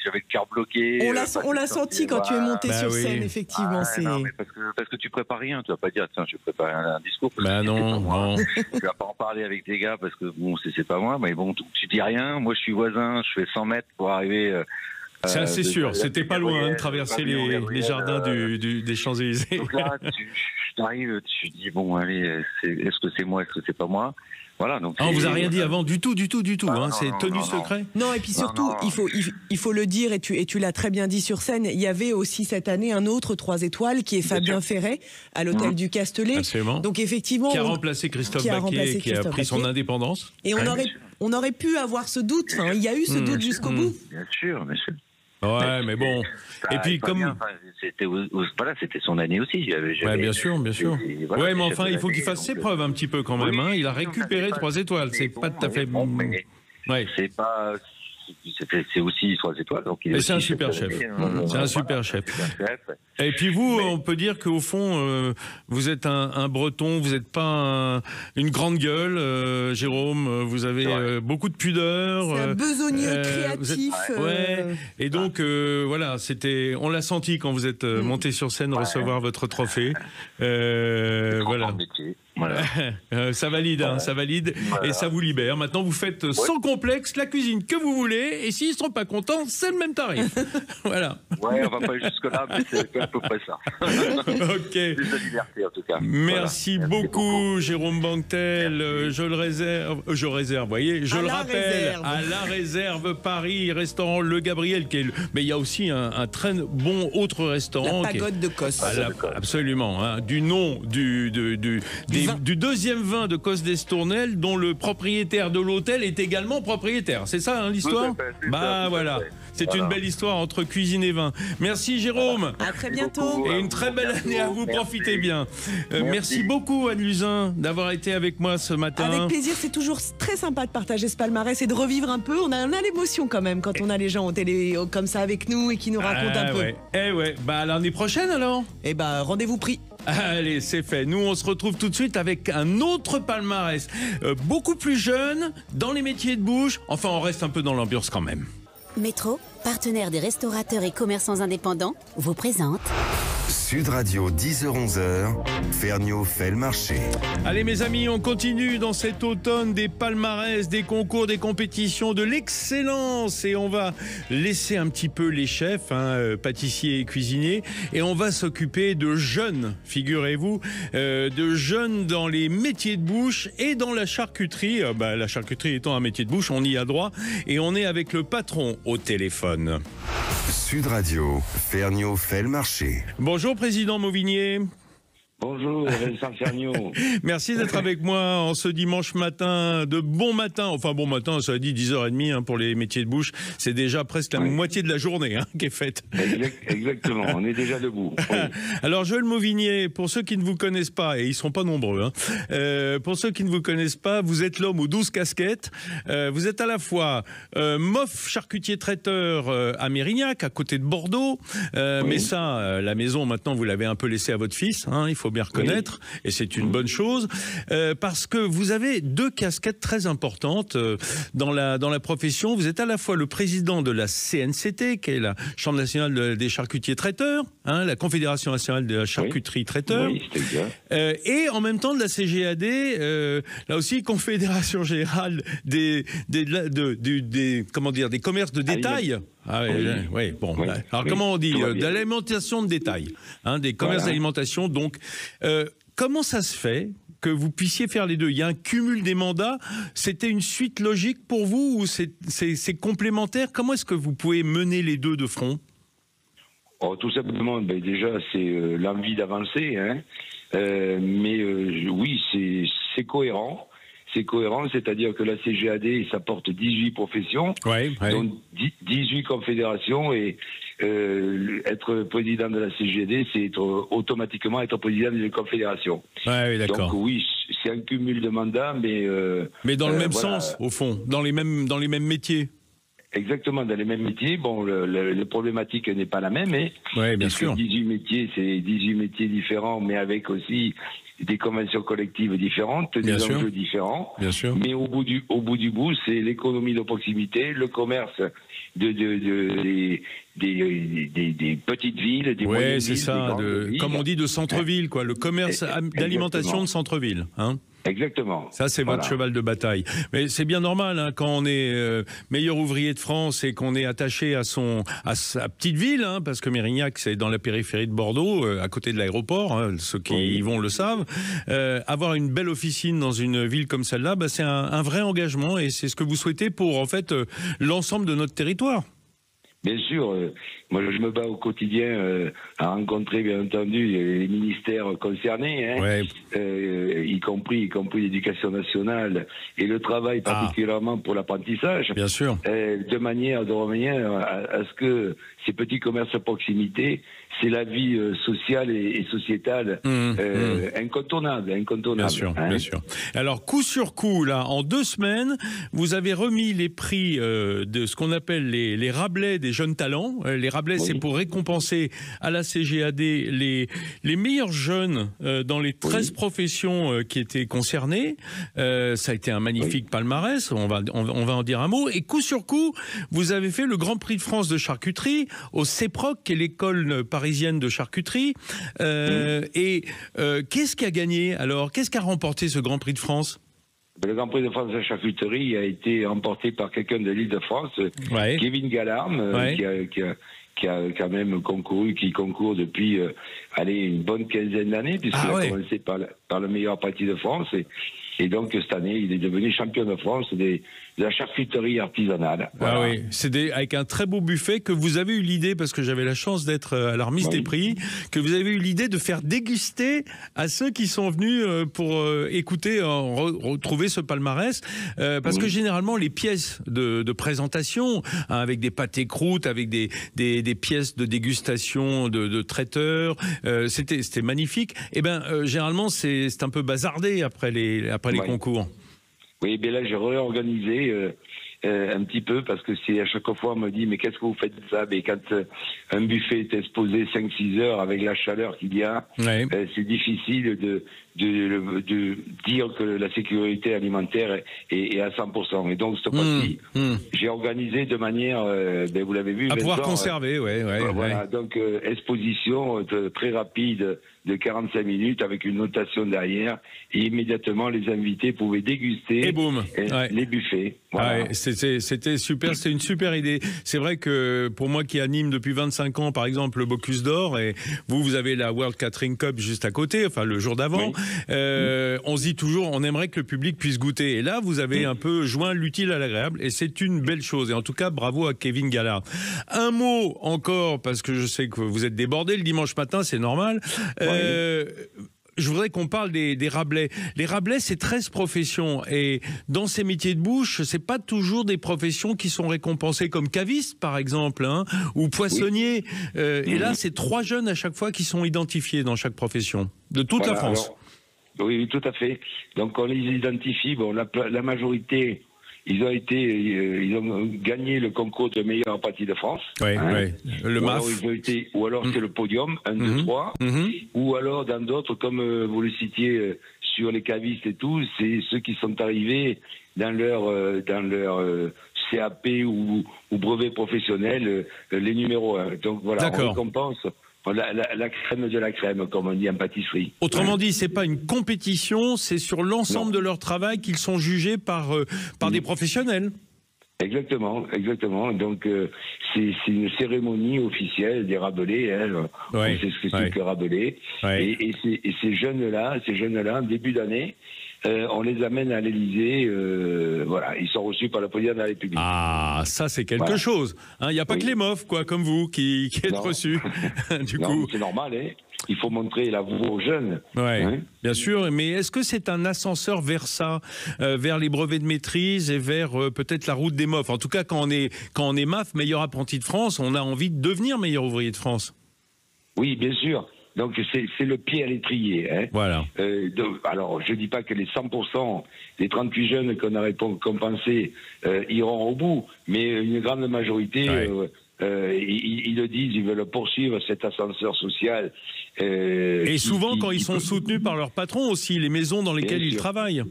j'avais le cœur bloqué. On l'a senti quand tu es monté sur scène, effectivement. Non, mais parce que tu prépares rien, tu vas pas dire tiens, je prépare un discours. Tu vas pas en parler avec tes gars parce que c'est pas moi, mais bon, tu dis rien. Moi, je suis voisin, je fais 100 mètres pour arriver. Ça, c'est sûr, c'était pas loin de traverser les jardins des Champs-Élysées. Donc là, tu arrives, tu dis bon, allez, est-ce que c'est moi, est-ce que c'est pas moi? Voilà, donc on vous a rien dit avant du tout, c'est tenu secret. Non, et puis surtout, il faut le dire, et tu l'as très bien dit sur scène, il y avait aussi cette année un autre 3 étoiles qui est Fabien Ferret à l'hôtel du Castellet. Absolument. Donc effectivement, qui a remplacé Christophe Baquet, qui a pris son indépendance. Et on aurait pu avoir ce doute. Enfin, il y a eu ce doute jusqu'au bout. Bien sûr. Ouais, mais bon. Et puis c'était son année aussi. Bien sûr. Mais enfin, il faut qu'il fasse ses preuves un petit peu quand même. Il a récupéré 3 étoiles. C'est pas tout à fait. C'est pas. C'est aussi 3 étoiles. C'est un super chef. C'est un super chef. Et puis vous, on peut dire qu'au fond, vous êtes un Breton, vous n'êtes pas une grande gueule, Jérôme. Vous avez beaucoup de pudeur. C'est un besogneux créatif. Et donc, on l'a senti quand vous êtes monté sur scène recevoir votre trophée. Voilà. Ça valide, ça valide, et ça vous libère. Maintenant, vous faites sans complexe la cuisine que vous voulez, et s'ils ne sont pas contents, c'est le même tarif. Voilà. Ouais, on va pas jusque-là, mais c'est à peu près ça. Ok. Plus de liberté, en tout cas. Merci beaucoup, Jérôme Banquetel. Je le rappelle, à la Réserve Paris, restaurant Le Gabriel, mais il y a aussi un très bon autre restaurant. La Pagode de Cos. Absolument, du nom du deuxième vin de Cos d'Estournel, dont le propriétaire de l'hôtel est également propriétaire. C'est ça l'histoire? Voilà. C'est une belle histoire entre cuisine et vin. Merci Jérôme. À très bientôt. Et une très belle année à vous. Profitez bien. Merci beaucoup Anne Luzin d'avoir été avec moi ce matin. Avec plaisir, c'est toujours très sympa de partager ce palmarès et de revivre un peu. On a l'émotion quand même quand on a les gens au télé comme ça avec nous et qui nous racontent un peu. Bah l'année prochaine alors. Rendez-vous pris. Allez, c'est fait. Nous, on se retrouve tout de suite avec un autre palmarès. Beaucoup plus jeune, dans les métiers de bouche. Enfin, on reste un peu dans l'ambiance quand même. Métro, partenaire des restaurateurs et commerçants indépendants, vous présente... Sud Radio, 10h-11h, Ferniaud fait le marché. Allez mes amis, on continue dans cet automne des palmarès, des concours, des compétitions, de l'excellence. Et on va laisser un petit peu les chefs, pâtissiers et cuisiniers. Et on va s'occuper de jeunes, figurez-vous, de jeunes dans les métiers de bouche et dans la charcuterie. La charcuterie étant un métier de bouche, on y a droit. Et on est avec le patron au téléphone. Sud Radio, Ferniaud fait le marché. Bonjour Président Mauvigné. Bonjour Vincent Ferniaud. Merci d'être avec moi en ce dimanche matin, de bon matin. Enfin bon matin, ça a dit 10h30 pour les métiers de bouche. C'est déjà presque la moitié de la journée qui est faite. Exactement, on est déjà debout. Oui. Alors Joël Mauvigné, pour ceux qui ne vous connaissent pas, et ils ne sont pas nombreux, pour ceux qui ne vous connaissent pas, vous êtes l'homme aux 12 casquettes. Vous êtes à la fois mof charcutier traiteur à Mérignac, à côté de Bordeaux. Mais ça, la maison maintenant, vous l'avez un peu laissée à votre fils, il faut bien reconnaître, et c'est une bonne chose, parce que vous avez deux casquettes très importantes dans la profession. Vous êtes à la fois le président de la CNCT, qui est la Chambre nationale des charcutiers traiteurs, la Confédération nationale de la charcuterie traiteur, et en même temps de la CGAD, là aussi Confédération générale des commerces de détail. Alors comment on dit, de l'alimentation de détail, des commerces d'alimentation. Donc, comment ça se fait que vous puissiez faire les deux? Il y a un cumul des mandats. C'était une suite logique pour vous ou c'est complémentaire? Comment est-ce que vous pouvez mener les deux de front? Tout simplement, déjà, c'est l'envie d'avancer. Mais oui, c'est cohérent. C'est cohérent, c'est-à-dire que la CGAD, ça porte 18 professions, donc 18 confédérations, et être président de la CGAD, c'est automatiquement être président d'une confédération. Donc oui, c'est un cumul de mandats, mais dans le même sens, au fond, dans les mêmes métiers. Exactement, dans les mêmes métiers. Bon, la problématique n'est pas la même, bien sûr. 18 métiers, c'est 18 métiers différents, mais avec aussi des conventions collectives différentes, des enjeux différents. Bien sûr. Mais au bout du bout, c'est l'économie de proximité, le commerce des petites villes, des moyennes villes. C'est ça, comme on dit, de centre-ville, quoi. Le commerce d'alimentation de centre-ville, Exactement. Ça, c'est votre cheval de bataille. Mais c'est bien normal, quand on est meilleur ouvrier de France et qu'on est attaché à sa petite ville, parce que Mérignac, c'est dans la périphérie de Bordeaux, à côté de l'aéroport, ceux qui y vont le savent. Avoir une belle officine dans une ville comme celle-là, c'est un vrai engagement, et c'est ce que vous souhaitez pour, en fait, l'ensemble de notre territoire. Bien sûr, moi je me bats au quotidien à rencontrer bien entendu les ministères concernés, y compris l'éducation nationale et le travail particulièrement pour l'apprentissage. Bien sûr. De manière à ce que ces petits commerces à proximité, c'est la vie sociale et sociétale incontournable. Bien sûr, bien sûr. Alors coup sur coup, là, en 2 semaines, vous avez remis les prix de ce qu'on appelle les Rabelais des jeunes talents. Les Rabelais, c'est pour récompenser à la CGAD les meilleurs jeunes dans les 13 professions qui étaient concernées. Ça a été un magnifique palmarès, on va en dire un mot. Et coup sur coup, vous avez fait le Grand Prix de France de charcuterie au CEPROC, qui est l'école parisienne de charcuterie. Qu'est-ce qui a gagné alors? Qu'est-ce qui a remporté ce Grand Prix de France? Le Grand Prix de France de charcuterie a été remporté par quelqu'un de l'Île-de-France, Kevin Gallarme, qui a quand même concouru, qui concourt depuis une bonne quinzaine d'années, puisqu'il a commencé par le meilleur pâtissier de France. Et donc cette année, il est devenu champion de France de la charcuterie artisanale. Voilà. Ah oui, c'est avec un très beau buffet que vous avez eu l'idée, parce que j'avais la chance d'être à la remise des prix, que vous avez eu l'idée de faire déguster à ceux qui sont venus pour écouter, retrouver ce palmarès, parce que généralement les pièces de présentation, hein, avec des pâtés croûtes, avec des pièces de dégustation de traiteurs, c'était magnifique. Et ben généralement c'est un peu bazardé après les concours. Oui, bien là j'ai réorganisé un petit peu, parce que c'est à chaque fois on me dit mais qu'est-ce que vous faites de ça? Mais quand un buffet est exposé 5-6 heures avec la chaleur qu'il y a, c'est difficile de dire que la sécurité alimentaire est à 100%. Et donc cette fois-ci, j'ai organisé de manière, vous l'avez vu, à pouvoir conserver, voilà, donc exposition très rapide de 45 minutes avec une notation derrière, et immédiatement les invités pouvaient déguster les buffets. Voilà. C'était super, c'est une super idée. C'est vrai que pour moi qui anime depuis 25 ans, par exemple, le Bocuse d'Or, et vous avez la World Catering Cup juste à côté, enfin le jour d'avant, on se dit toujours, on aimerait que le public puisse goûter. Et là, vous avez un peu joint l'utile à l'agréable, et c'est une belle chose. Et en tout cas, bravo à Kevin Gallard. Un mot encore, parce que je sais que vous êtes débordé le dimanche matin, c'est normal. Je voudrais qu'on parle des Rabelais. Les Rabelais, c'est 13 professions. Et dans ces métiers de bouche, c'est pas toujours des professions qui sont récompensées, comme caviste, par exemple, hein, ou poissonnier. Et là, c'est 3 jeunes à chaque fois qui sont identifiés dans chaque profession, de toute la France. Alors, oui, tout à fait. Donc, on les identifie. Bon, la majorité... Ils ont gagné le concours de meilleure pâtis de France. Le MAF. Ou alors c'est le podium, 1, 2, 3. Ou alors dans d'autres, comme vous le citiez sur les cavistes et tout, c'est ceux qui sont arrivés dans leur CAP ou brevet professionnel, les numéros 1. Donc voilà, on récompense la crème de la crème, comme on dit en pâtisserie. Autrement dit, c'est pas une compétition, c'est sur l'ensemble de leur travail qu'ils sont jugés par des professionnels. Exactement. Donc c'est une cérémonie officielle des Rabelais. Hein. On sait ce que c'est que Rabelais. Et ces jeunes-là, en début d'année, on les amène à l'Élysée. Voilà, ils sont reçus par le président de la République. Ah, ça c'est quelque chose. Il n'y a pas que les mofs, quoi, comme vous, qui êtes reçus. Du coup, c'est normal. Hein. Il faut montrer la voie aux jeunes. Bien sûr. Mais est-ce que c'est un ascenseur vers ça, vers les brevets de maîtrise et vers peut-être la route des mofs? En tout cas, quand on est MAF, meilleur apprenti de France, on a envie de devenir meilleur ouvrier de France. Oui, bien sûr. Donc c'est le pied à l'étrier. Hein. Voilà. Alors je dis pas que les 100% des 38 jeunes qu'on a récompensés iront au bout, mais une grande majorité, ils le disent, ils veulent poursuivre cet ascenseur social. Et souvent quand ils sont soutenus par leur patron aussi, les maisons dans lesquelles ils travaillent.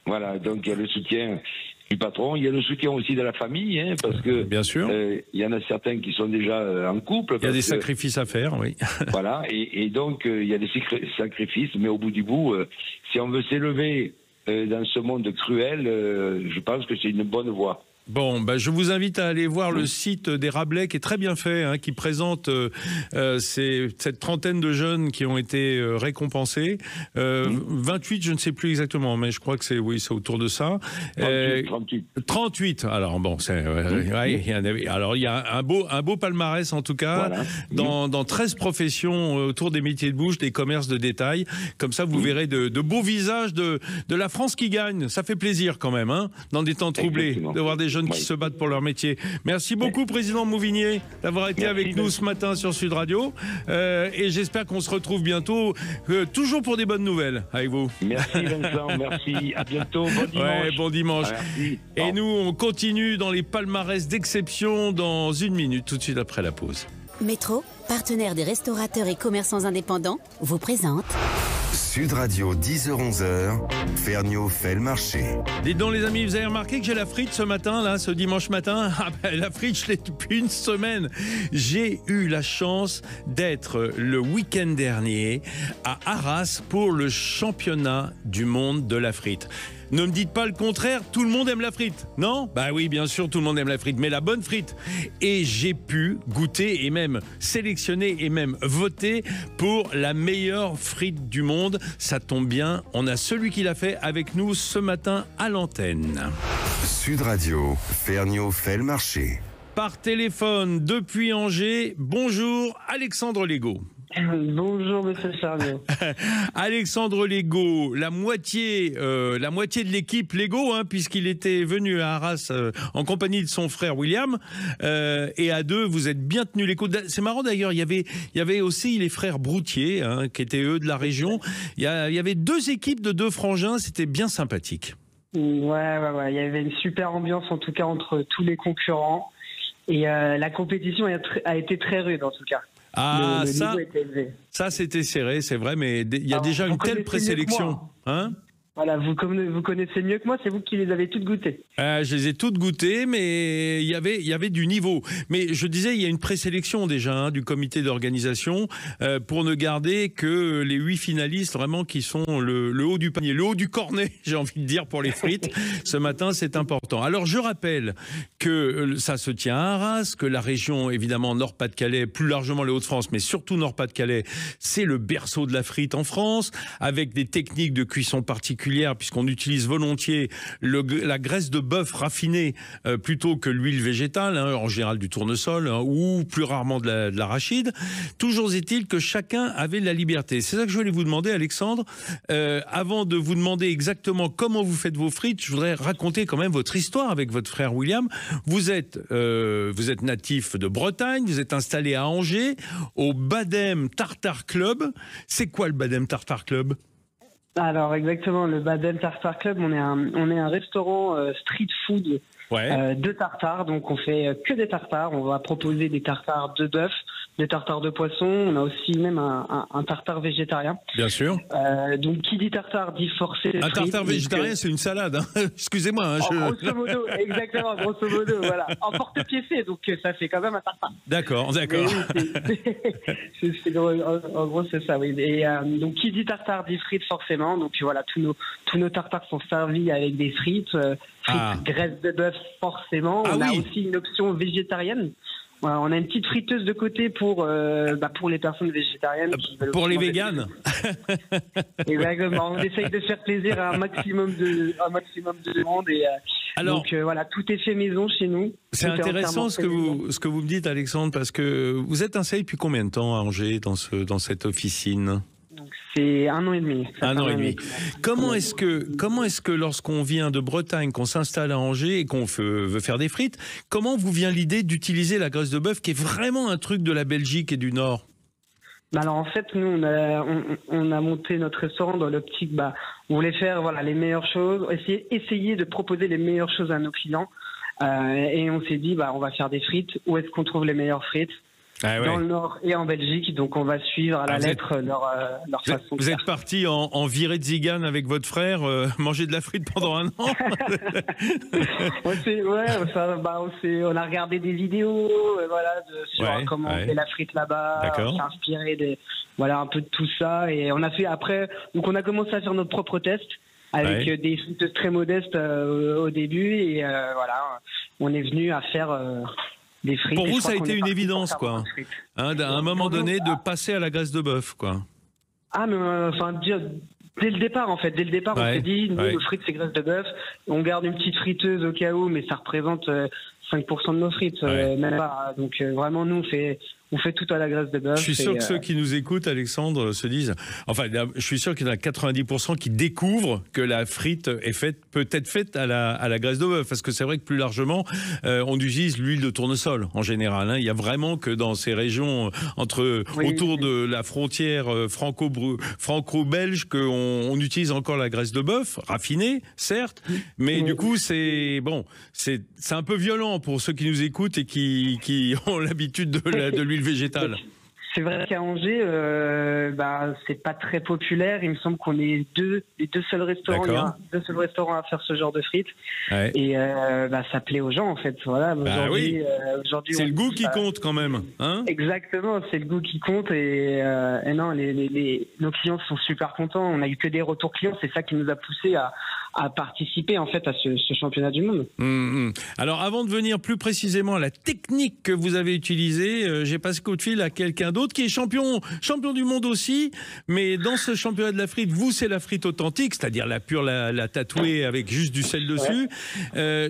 Voilà, donc il y a le soutien du patron, il y a le soutien aussi de la famille, hein, parce que bien sûr, il y en a certains qui sont déjà en couple. Il y a des sacrifices à faire, oui. Voilà, et donc il y a des sacrifices, mais au bout du bout, si on veut s'élever dans ce monde cruel, je pense que c'est une bonne voie. Bon, je vous invite à aller voir le site des Rabelais qui est très bien fait, hein, qui présente cette trentaine de jeunes qui ont été récompensés. 28, je ne sais plus exactement, mais je crois que c'est autour de ça. 38. Alors bon, alors il y a un beau palmarès en tout cas, dans 13 professions autour des métiers de bouche, des commerces de détail. Comme ça, vous verrez de beaux visages de la France qui gagne. Ça fait plaisir quand même, hein, dans des temps troublés, de voir des jeunes qui se battent pour leur métier. Merci beaucoup, Président Mouvignier, d'avoir été avec nous ce matin sur Sud Radio. Et j'espère qu'on se retrouve bientôt, toujours pour des bonnes nouvelles avec vous. Merci Vincent, merci. À bientôt. Bon dimanche. Bon dimanche. Et nous, on continue dans les palmarès d'exception dans une minute, tout de suite après la pause. Métro, partenaire des restaurateurs et commerçants indépendants, vous présente... Sud Radio, 10h-11h, Ferniaud fait le marché. Dites donc les amis, vous avez remarqué que j'ai la frite ce matin, là, ce dimanche matin? La frite, je l'ai depuis une semaine. J'ai eu la chance d'être le week-end dernier à Arras pour le championnat du monde de la frite. Ne me dites pas le contraire, tout le monde aime la frite, non? Bah oui, bien sûr, tout le monde aime la frite, mais la bonne frite. Et j'ai pu goûter et même sélectionner et même voter pour la meilleure frite du monde. Ça tombe bien, on a celui qui l'a fait avec nous ce matin à l'antenne. Sud Radio, Ferniaud fait le marché. Par téléphone depuis Angers, bonjour Alexandre Legault. Bonjour Monsieur Ferniaud. Alexandre Legault, la moitié de l'équipe Legault, puisqu'il était venu à Arras en compagnie de son frère William, et à deux vous êtes bien tenus les côtes. C'est marrant d'ailleurs, il y avait aussi les frères Broutier, qui étaient eux de la région. Il y avait deux équipes de deux frangins, c'était bien sympathique. Ouais, il y avait une super ambiance en tout cas entre tous les concurrents, et la compétition a été très rude en tout cas. Ah, le niveau était élevé. Ça c'était serré, c'est vrai, mais il y a déjà une telle présélection. Voilà, vous connaissez mieux que moi, c'est vous qui les avez toutes goûtées. Je les ai toutes goûtées, mais il y avait du niveau. Mais je disais, il y a une présélection déjà du comité d'organisation pour ne garder que les 8 finalistes vraiment qui sont le haut du panier, le haut du cornet, j'ai envie de dire, pour les frites. Ce matin, c'est important. Alors, je rappelle que ça se tient à Arras, que la région, évidemment, Nord-Pas-de-Calais, plus largement les Hauts-de-France, mais surtout Nord-Pas-de-Calais, c'est le berceau de la frite en France, avec des techniques de cuisson particulières, puisqu'on utilise volontiers la graisse de bœuf raffinée plutôt que l'huile végétale, en général du tournesol, ou plus rarement de l'arachide. Toujours est-il que chacun avait la liberté. C'est ça que je voulais vous demander, Alexandre. Avant de vous demander exactement comment vous faites vos frites, je voudrais raconter quand même votre histoire avec votre frère William. Vous êtes natif de Bretagne, vous êtes installé à Angers, au Badem Tartare Club. C'est quoi le Badem Tartare Club ? Alors exactement, le Badem Tartare Club, on est un restaurant street food de tartare, donc on fait que des tartares. On va proposer des tartares de bœuf, des tartares de poisson, on a aussi même un tartare végétarien. Bien sûr. Donc qui dit tartare dit forcément. Un tartare végétarien, c'est une salade, excusez-moi. Grosso modo, exactement, grosso modo, voilà. En porte-pied fait, donc ça fait quand même un tartare. D'accord. En gros, c'est ça, oui. Et donc qui dit tartare dit frites forcément. Donc voilà, tous nos tartares sont servis avec des frites, graisse de bœuf forcément. On a aussi une option végétarienne. Voilà, on a une petite friteuse de côté pour les personnes végétariennes. Pour les véganes. Exactement. On essaye de faire plaisir à un maximum de monde. Et, donc voilà, tout est fait maison chez nous. C'est intéressant ce que vous me dites, Alexandre, parce que vous êtes installé depuis combien de temps à Angers dans cette officine ? C'est 1 an et demi. Un an et demi. Comment est-ce que lorsqu'on vient de Bretagne, qu'on s'installe à Angers et qu'on veut faire des frites, comment vous vient l'idée d'utiliser la graisse de bœuf qui est vraiment un truc de la Belgique et du Nord ? Alors en fait, nous on a monté notre restaurant dans l'optique, on voulait faire les meilleures choses, essayer de proposer les meilleures choses à nos clients, et on s'est dit on va faire des frites. Où est-ce qu'on trouve les meilleures frites ? Dans le Nord et en Belgique, donc on va suivre à la lettre leur façon de faire. Vous êtes parti en virée de zigane avec votre frère, manger de la frite pendant un an. On a regardé des vidéos sur comment on fait la frite là-bas, on s'est inspiré un peu de tout ça, et on a fait donc on a commencé à faire nos propres tests avec des frites très modestes au début, et on est venu à faire des frites. Pour vous, ça a été une évidence, quoi. À un moment donné, de passer à la graisse de bœuf, quoi. Ah, mais dès le départ, on s'est dit, nous, nos frites, c'est graisse de bœuf. On garde une petite friteuse au cas où, mais ça représente 5% de nos frites, même pas. Donc vraiment, nous, on fait tout à la graisse de bœuf. Je suis sûr que ceux qui nous écoutent, Alexandre, se disent... Enfin, je suis sûr qu'il y en a 90% qui découvrent que la frite peut être faite à la graisse de bœuf. Parce que c'est vrai que plus largement, on utilise l'huile de tournesol, en général. Il y a vraiment que dans ces régions autour de la frontière franco-belge qu'on utilise encore la graisse de bœuf, raffinée, certes. Mais du coup, c'est un peu violent pour ceux qui nous écoutent et qui ont l'habitude de l'huile végétale. C'est vrai qu'à Angers, c'est pas très populaire. Il me semble qu'on est les deux seuls restaurants. Il y a deux seuls restaurants à faire ce genre de frites. Et ça plaît aux gens, en fait. Voilà. Aujourd'hui, c'est le goût qui compte quand même. Exactement, c'est le goût qui compte. Et non, nos clients sont super contents. On n'a eu que des retours clients. C'est ça qui nous a poussé à participer en fait à ce championnat du monde. Alors avant de venir plus précisément à la technique que vous avez utilisée, j'ai passé coup de fil à quelqu'un d'autre qui est champion du monde aussi, mais dans ce championnat de la frite, vous c'est la frite authentique, c'est-à-dire la pure, la tatouée avec juste du sel dessus.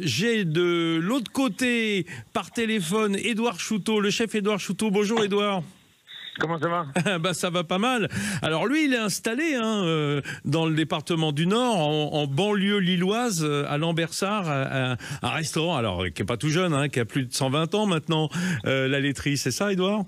J'ai de l'autre côté par téléphone Édouard Chouteau, le chef Édouard Chouteau. Bonjour Édouard. Comment ça va? Bah ça va pas mal. Alors lui, il est installé dans le département du Nord, en banlieue lilloise, à Lambersart, un restaurant, alors qui est pas tout jeune, qui a plus de 120 ans maintenant, la laiterie, c'est ça, Édouard?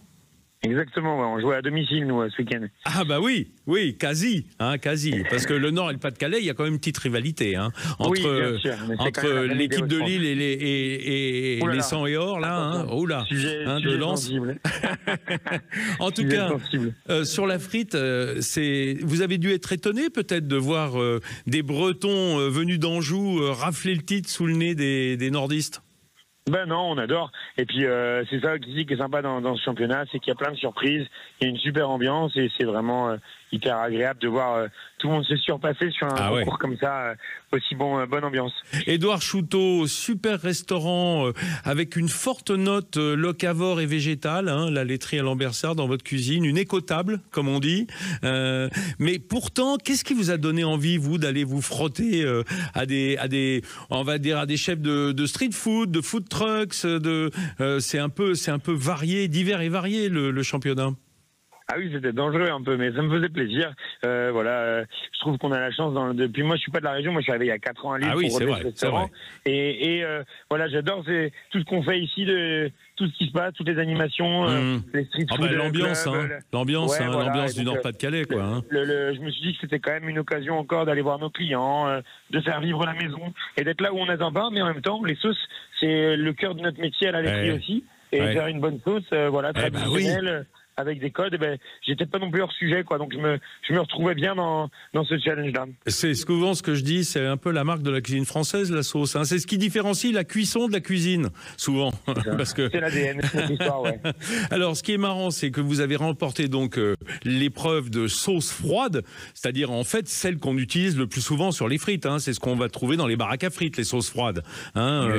Exactement, ouais. On jouait à domicile, nous, ce week-end. Ah bah oui, quasi, quasi. Parce que le Nord et le Pas-de-Calais, il y a quand même une petite rivalité entre l'équipe de Lille et les 100 et or, là. Sujet de Lens. En tout cas, sur la frite, vous avez dû être étonné peut-être de voir des Bretons venus d'Anjou rafler le titre sous le nez des nordistes. Ben non, on adore. Et puis c'est ça qui est sympa dans ce championnat, c'est qu'il y a plein de surprises, il y a une super ambiance et c'est vraiment hyper agréable de voir tout le monde se surpasser sur un concours comme ça, aussi bonne ambiance. Édouard Chouteau, super restaurant avec une forte note locavore et végétale, la laiterie à Lambersart dans votre cuisine, une écotable comme on dit. Mais pourtant, qu'est-ce qui vous a donné envie, vous, d'aller vous frotter à des on va dire à des chefs de street food, de food trucks, c'est un peu varié, divers et varié le championnat. Ah oui, c'était dangereux un peu, mais ça me faisait plaisir. Je trouve qu'on a la chance. Depuis moi, je suis pas de la région. Moi, je suis arrivé il y a 4 ans à Lille pour ouvrir ce restaurant. Et voilà, j'adore tout ce qu'on fait ici, tout ce qui se passe, toutes les animations, les street food. L'ambiance, l'ambiance du Nord-Pas-de-Calais, quoi. Je me suis dit que c'était quand même une occasion encore d'aller voir nos clients, de faire vivre la maison et d'être là où on n'attend pas. Mais en même temps, les sauces, c'est le cœur de notre métier à la laiterie aussi. Et faire une bonne sauce, traditionnelle. Avec des codes, j'étais pas non plus hors sujet, quoi. Donc je me retrouvais bien dans ce challenge-là. C'est souvent ce que je dis, c'est un peu la marque de la cuisine française, la sauce. C'est ce qui différencie la cuisson de la cuisine, souvent. C'est l'ADN, c'est notre histoire, ouais. Alors, ce qui est marrant, c'est que vous avez remporté donc l'épreuve de sauce froide, c'est-à-dire en fait celle qu'on utilise le plus souvent sur les frites. C'est ce qu'on va trouver dans les baraques à frites, les sauces froides.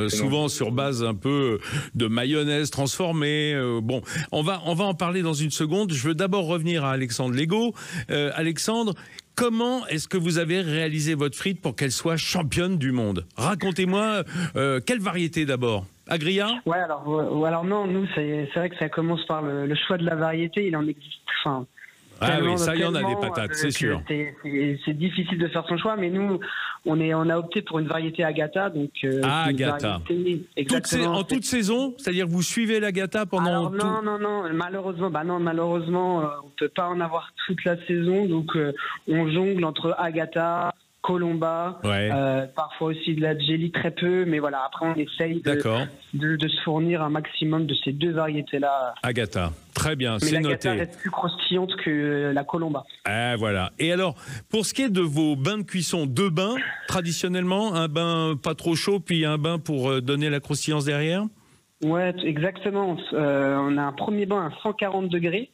Souvent sur base un peu de mayonnaise transformée. Bon, on va en parler dans une seconde. Je veux d'abord revenir à Alexandre Legault. Alexandre, comment est-ce que vous avez réalisé votre frite pour qu'elle soit championne du monde? Racontez-moi, quelle variété d'abord? Agria? Ouais, alors non, nous c'est vrai que ça commence par le choix de la variété. Il en existe. Ah oui, ça y en a des patates, c'est sûr. C'est difficile de faire son choix, mais nous, on a opté pour une variété Agata. Donc, Agata. En toute saison, c'est-à-dire que vous suivez l'Agata pendant Non, malheureusement, on peut pas en avoir toute la saison, donc on jongle entre Agata, Colomba, parfois aussi de la jelly, très peu, mais voilà, après on essaye de se fournir un maximum de ces deux variétés-là. Agata, très bien, c'est noté. L'Agata reste plus croustillante que la Colomba. Voilà. Et alors, pour ce qui est de vos bains de cuisson, 2 bains, traditionnellement, un bain pas trop chaud, puis un bain pour donner la croustillance derrière? Ouais, exactement. On a un premier bain à 140 degrés,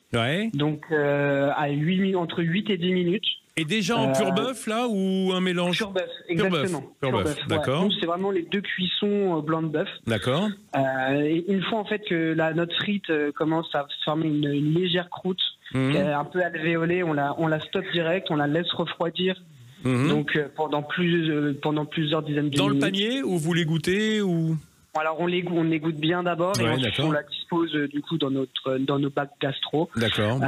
donc entre 8 et 10 minutes. Et déjà en pur bœuf, là, ou un mélange? Pur bœuf, exactement. Pur bœuf, d'accord. Nous, c'est vraiment les 2 cuissons blanc de bœuf. D'accord. Et une fois, en fait, que notre frite commence à former une légère croûte, un peu alvéolée, on la stoppe direct, on la laisse refroidir. Donc, pendant plusieurs dizaines de minutes. Dans le panier, ou vous les goûtez, ou... Alors on les goûte bien d'abord et ensuite on la dispose du coup dans nos bacs gastro. D'accord.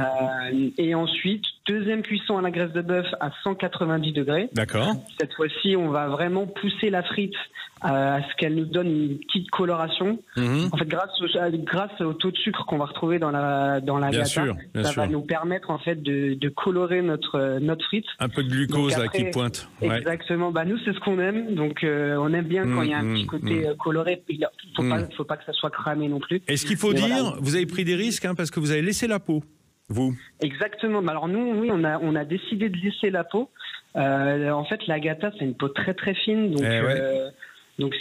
Et ensuite deuxième cuisson à la graisse de bœuf à 190 degrés. D'accord. Cette fois-ci on va vraiment pousser la frite à ce qu'elle nous donne une petite coloration. En fait grâce au taux de sucre qu'on va retrouver dans la gata, ça va nous permettre en fait de colorer notre frite. Un peu de glucose après, là qui pointe. Exactement. Nous c'est ce qu'on aime, donc on aime bien quand il y a un petit côté coloré. Faut pas que ça soit cramé non plus. Et ce qu'il faut dire, vous avez pris des risques parce que vous avez laissé la peau, vous. Exactement. Alors nous, oui, on a décidé de laisser la peau. En fait, la gata, c'est une peau très très fine, donc Donc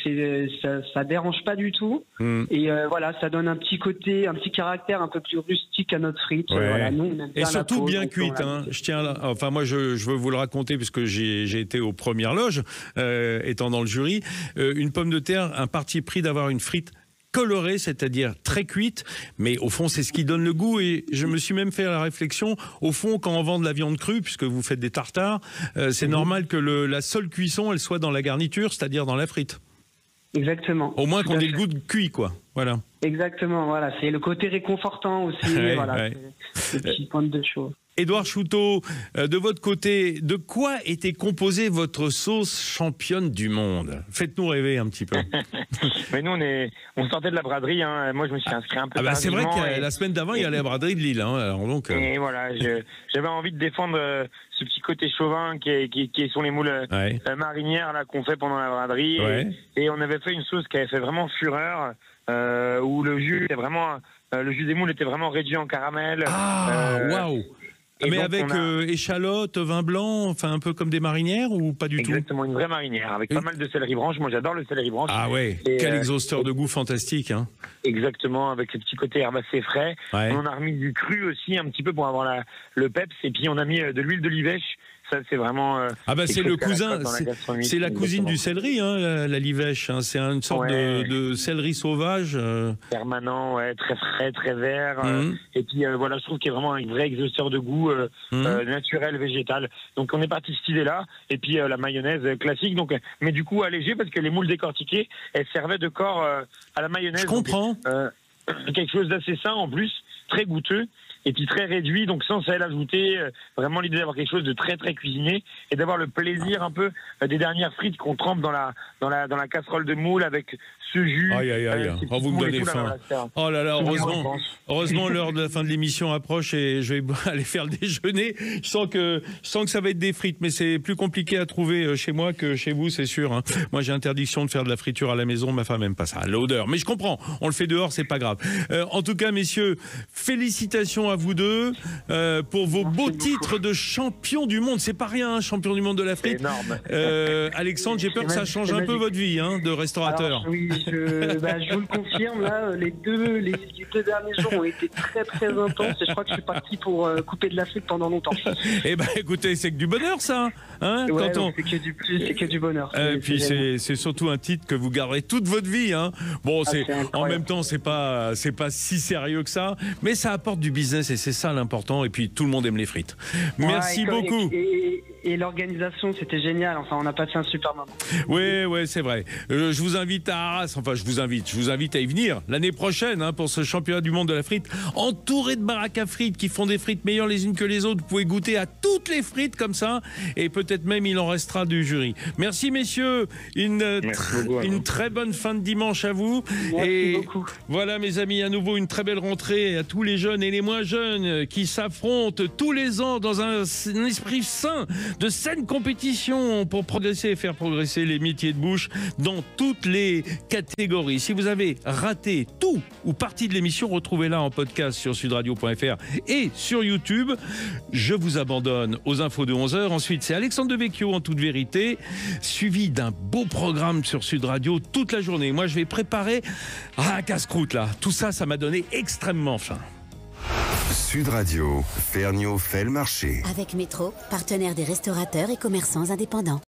ça dérange pas du tout. Et voilà, ça donne un petit côté, un petit caractère un peu plus rustique à notre frite. Ouais. Voilà, nous, on aime bien et surtout peau, bien cuite. Je tiens enfin moi je veux vous le raconter puisque j'ai été aux premières loges, étant dans le jury. Une pomme de terre, un parti pris d'avoir une frite colorée, c'est-à-dire très cuite, mais au fond c'est ce qui donne le goût. Et je me suis même fait la réflexion, au fond quand on vend de la viande crue, puisque vous faites des tartares, c'est normal que la seule cuisson elle soit dans la garniture, c'est-à-dire dans la frite. Exactement. Au moins qu'on ait le goût de cuit, quoi. Voilà. Exactement, voilà, c'est le côté réconfortant aussi. Ouais, voilà, ouais. c'est le petit point de choses. Édouard Chouteau, de votre côté, de quoi était composée votre sauce championne du monde? Faites-nous rêver un petit peu. Mais nous, on sortait de la braderie. Hein. Moi, je me suis inscrit un peu. C'est vrai que la semaine d'avant, il y a la braderie de Lille. Hein. Alors, donc, Et voilà, j'avais envie de défendre ce petit côté chauvin qui sont les moules marinières là qu'on fait pendant la braderie. Ouais. Et on avait fait une sauce qui avait fait vraiment fureur, où le jus était vraiment, le jus des moules était vraiment réduit en caramel. Ah, waouh! Mais avec échalote, vin blanc, enfin un peu comme des marinières ou pas du tout? Exactement, une vraie marinière avec pas mal de céleri branche. Moi, j'adore le céleri branche. Ah ouais, quel exhausteur de goût fantastique. Hein. Exactement, avec ces petits côtés herbacés frais. Ouais. On a remis du cru aussi un petit peu pour avoir le peps. Et puis on a mis de l'huile d'olivèche. Ça, c'est vraiment. C'est le cousin, c'est la cousine du céleri, hein, la livèche. Hein. C'est une sorte de céleri sauvage. Permanent, ouais, très frais, très vert. Et puis voilà, je trouve qu'il y a vraiment un vrai exhausteur de goût naturel, végétal. Donc on est parti de cette idée-là. Et puis la mayonnaise classique, donc, mais du coup allégée parce que les moules décortiquées, elles servaient de corps à la mayonnaise. Je comprends. Donc, quelque chose d'assez sain en plus, très goûteux. Et puis très réduit, donc sans sel ajouté, vraiment l'idée d'avoir quelque chose de très très cuisiné et d'avoir le plaisir un peu des dernières frites qu'on trempe dans la casserole de moule avec ce jus. Aïe aïe aïe, vous me donnez faim. Oh là là, heureusement l'heure de la fin de l'émission approche et je vais aller faire le déjeuner. Je sens que ça va être des frites, mais c'est plus compliqué à trouver chez moi que chez vous, c'est sûr. Hein. Moi j'ai interdiction de faire de la friture à la maison, ma femme aime pas ça, l'odeur. Mais je comprends, on le fait dehors, c'est pas grave. En tout cas, messieurs, félicitations à vous deux pour vos beaux titres de champion du monde. C'est pas rien, hein, champion du monde de la frite. Énorme. Alexandre, j'ai peur que ça change un peu votre vie de restaurateur. Alors, oui, je vous le confirme. Là, les deux derniers jours ont été très très intenses et je crois que je suis parti pour couper de la frite pendant longtemps. Eh ben, écoutez, c'est que du bonheur, ça. Hein, ouais, c'est que du bonheur. Et puis c'est surtout un titre que vous garderez toute votre vie. Hein. Bon, en même temps, c'est pas si sérieux que ça, mais ça apporte du business et c'est ça l'important. Et puis tout le monde aime les frites. Merci beaucoup. Et l'organisation, c'était génial. Enfin, on a passé un super moment. Oui, c'est vrai. Je vous invite à Arras. Enfin, je vous invite à y venir l'année prochaine pour ce championnat du monde de la frite, entouré de baraques à frites qui font des frites meilleures les unes que les autres. Vous pouvez goûter à toutes les frites comme ça, et peut-être même il en restera du jury. Merci messieurs. Une très bonne fin de dimanche à vous. Merci beaucoup. Voilà mes amis, à nouveau une très belle rentrée à tous les jeunes et les moins jeunes qui s'affrontent tous les ans dans un esprit sain de saine compétition pour progresser et faire progresser les métiers de bouche dans toutes les catégories. Si vous avez raté tout ou partie de l'émission, retrouvez-la en podcast sur sudradio.fr et sur YouTube. Je vous abandonne aux infos de 11h. Ensuite, c'est Alexandre Devecchio en toute vérité, suivi d'un beau programme sur Sud Radio toute la journée. Moi, je vais préparer un casse-croûte là. Tout ça, ça m'a donné extrêmement faim. Sud Radio, Ferniaud fait le marché. Avec Métro, partenaire des restaurateurs et commerçants indépendants.